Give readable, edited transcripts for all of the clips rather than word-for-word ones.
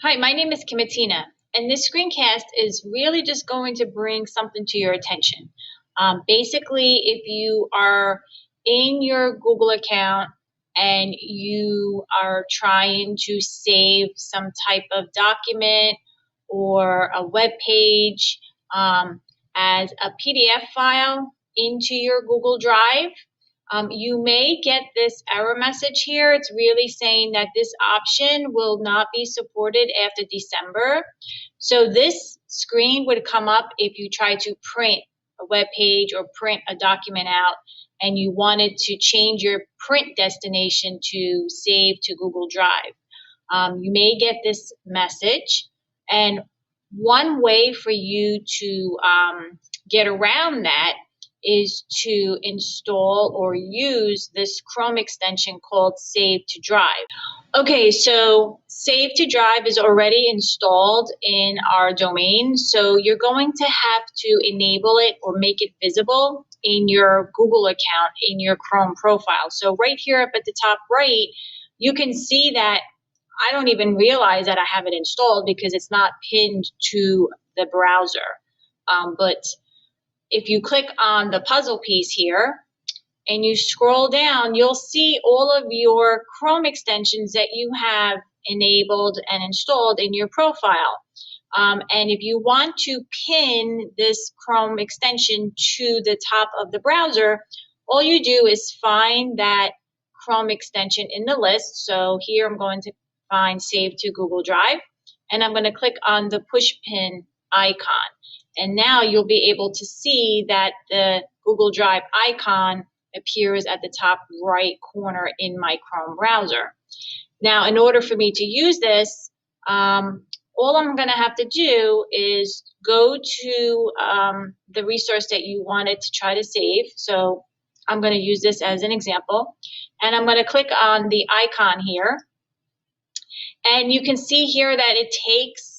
Hi, my name is Kimitina, and this screencast is really just going to bring something to your attention. Basically, if you are in your Google account and you are trying to save some type of document or a web page as a PDF file into your Google Drive, you may get this error message here. It's really saying that this option will not be supported after December. So this screen would come up if you try to print a web page or print a document out and you wanted to change your print destination to save to Google Drive. You may get this message, and one way for you to get around that is to install or use this Chrome extension called Save to Drive. Okay, so Save to Drive is already installed in our domain, so you're going to have to enable it or make it visible in your Google account in your Chrome profile. So right here up at the top right, you can see that I don't even realize that I have it installed because it's not pinned to the browser. But if you click on the puzzle piece here and you scroll down, you'll see all of your Chrome extensions that you have enabled and installed in your profile. And if you want to pin this Chrome extension to the top of the browser, all you do is find that Chrome extension in the list. So here I'm going to find Save to Google Drive, and I'm going to click on the push pin icon. And now you'll be able to see that the Google Drive icon appears at the top right corner in my Chrome browser. Now, in order for me to use this, all I'm going to have to do is go to the resource that you wanted to try to save. So I'm going to use this as an example, and I'm going to click on the icon here. And you can see here that it takes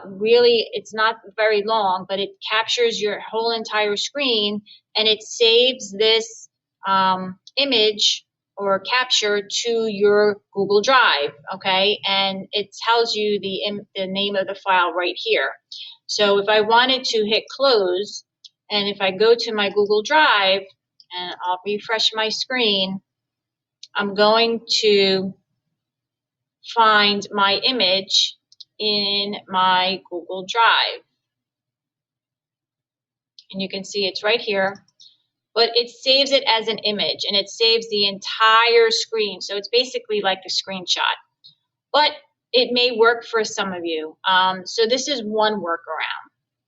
really, it's not very long, but it captures your whole entire screen and it saves this image or capture to your Google Drive, okay? And it tells you the name of the file right here. So if I wanted to hit close, and if I go to my Google Drive, and I'll refresh my screen, I'm going to find my image in my Google Drive. And you can see it's right here. But it saves it as an image, and it saves the entire screen. So it's basically like a screenshot. But it may work for some of you. So this is one workaround.